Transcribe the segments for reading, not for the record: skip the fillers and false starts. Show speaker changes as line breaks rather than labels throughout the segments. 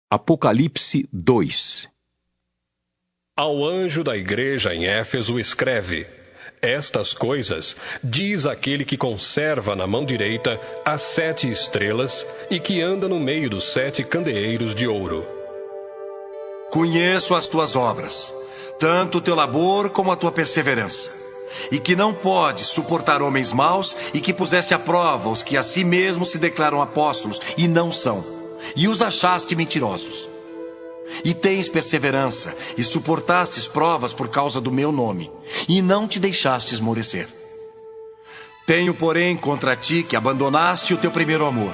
Apocalipse 2.
Ao anjo da igreja em Éfeso escreve: Estas coisas diz aquele que conserva na mão direita as 7 estrelas e que anda no meio dos 7 candeeiros de ouro.
Conheço as tuas obras, tanto o teu labor como a tua perseverança, e que não podes suportar homens maus, e que puseste à prova os que a si mesmos se declaram apóstolos e não são, e os achaste mentirosos. E tens perseverança, e suportastes provas por causa do meu nome, e não te deixaste esmorecer. Tenho, porém, contra ti que abandonaste o teu primeiro amor.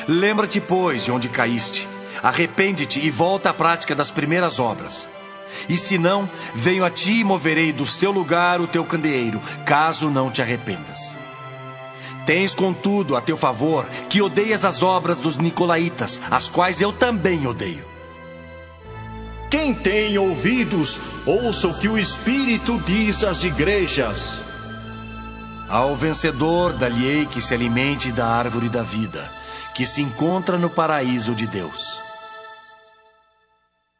Lembra-te, pois, de onde caíste, arrepende-te e volta à prática das primeiras obras. E se não, venho a ti e moverei do seu lugar o teu candeeiro, caso não te arrependas. Tens, contudo, a teu favor, que odeias as obras dos nicolaítas, as quais eu também odeio.
Quem tem ouvidos, ouça o que o Espírito diz às igrejas.
Ao vencedor, dar-lhe-ei que se alimente da árvore da vida, que se encontra no paraíso de Deus.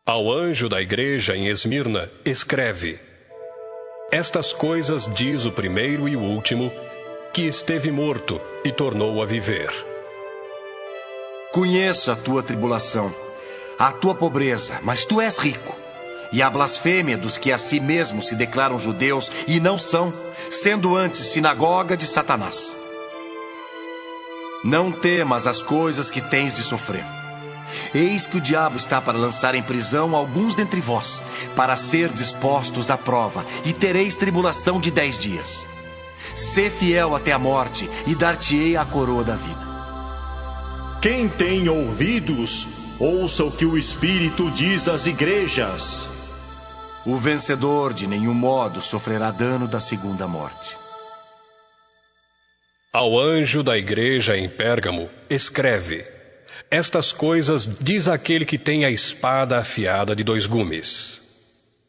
Ao anjo da igreja em Esmirna escreve: Estas coisas diz o primeiro e o último, que esteve morto e tornou a viver.
Conheço a tua tribulação, a tua pobreza, mas tu és rico, e a blasfêmia dos que a si mesmos se declaram judeus e não são, sendo antes sinagoga de Satanás. Não temas as coisas que tens de sofrer. Eis que o diabo está para lançar em prisão alguns dentre vós, para ser dispostos à prova, e tereis tribulação de 10 dias. Sê fiel até a morte, e dar-te-ei a coroa da vida.
Quem tem ouvidos, ouça o que o Espírito diz às igrejas.
O vencedor de nenhum modo sofrerá dano da segunda morte.
Ao anjo da igreja em Pérgamo escreve: Estas coisas diz aquele que tem a espada afiada de 2 gumes.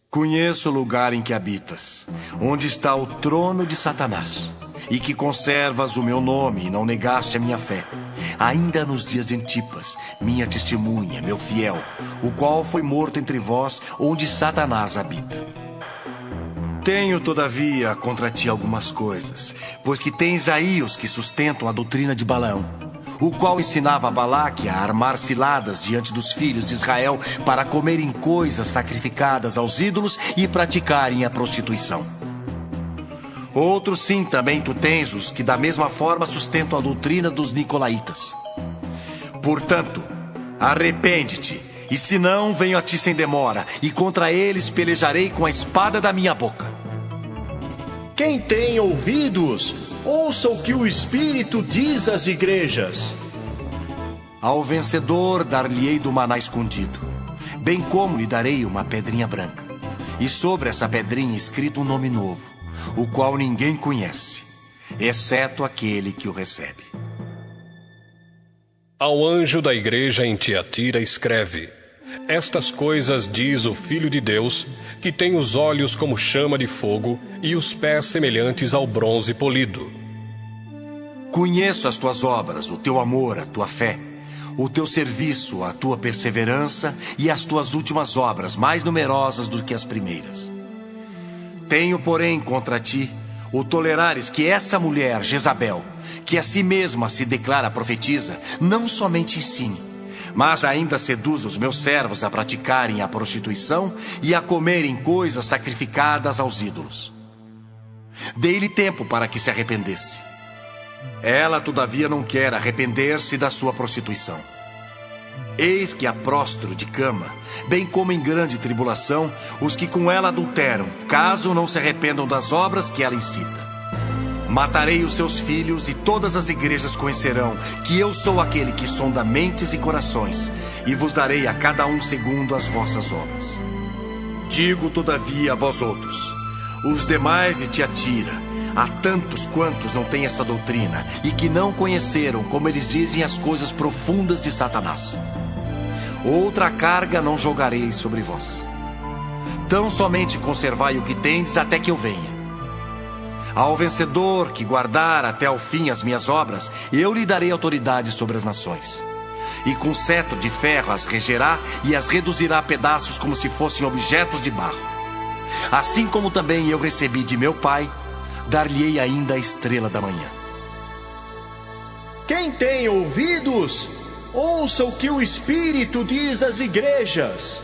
Conheço o lugar em que habitas, onde está o trono de Satanás, e que conservas o meu nome e não negaste a minha fé, ainda nos dias de Antipas, minha testemunha, meu fiel, o qual foi morto entre vós, onde Satanás habita. Tenho, todavia, contra ti algumas coisas, pois que tens aí os que sustentam a doutrina de Balaão, o qual ensinava a Balaque a armar ciladas diante dos filhos de Israel para comerem coisas sacrificadas aos ídolos e praticarem a prostituição. Outros sim, também tu tens os que da mesma forma sustentam a doutrina dos nicolaítas. Portanto, arrepende-te, e se não, venho a ti sem demora, e contra eles pelejarei com a espada da minha boca.
Quem tem ouvidos, ouça o que o Espírito diz às igrejas.
Ao vencedor dar-lhe-ei do maná escondido, bem como lhe darei uma pedrinha branca, e sobre essa pedrinha escrito um nome novo, o qual ninguém conhece, exceto aquele que o recebe.
Ao anjo da igreja em Tiatira escreve: Estas coisas diz o Filho de Deus, que tem os olhos como chama de fogo e os pés semelhantes ao bronze polido.
Conheço as tuas obras, o teu amor, a tua fé, o teu serviço, a tua perseverança e as tuas últimas obras, mais numerosas do que as primeiras. Tenho, porém, contra ti o tolerares que essa mulher, Jezabel, que a si mesma se declara profetisa, não somente ensine, mas ainda seduz os meus servos a praticarem a prostituição e a comerem coisas sacrificadas aos ídolos. Dei-lhe tempo para que se arrependesse. Ela, todavia, não quer arrepender-se da sua prostituição. Eis que a próstro de cama, bem como em grande tribulação, os que com ela adulteram, caso não se arrependam das obras que ela incita. Matarei os seus filhos, e todas as igrejas conhecerão que eu sou aquele que sonda mentes e corações, e vos darei a cada um segundo as vossas obras. Digo, todavia, a vós outros, os demais de Tiatira, há tantos quantos não têm essa doutrina, e que não conheceram, como eles dizem, as coisas profundas de Satanás. Outra carga não jogarei sobre vós. Tão somente conservai o que tendes até que eu venha. Ao vencedor que guardar até ao fim as minhas obras, eu lhe darei autoridade sobre as nações. E com cetro de ferro as regerá e as reduzirá a pedaços como se fossem objetos de barro. Assim como também eu recebi de meu Pai, dar-lhe-ei ainda a estrela da manhã.
Quem tem ouvidos, ouça o que o Espírito diz às igrejas.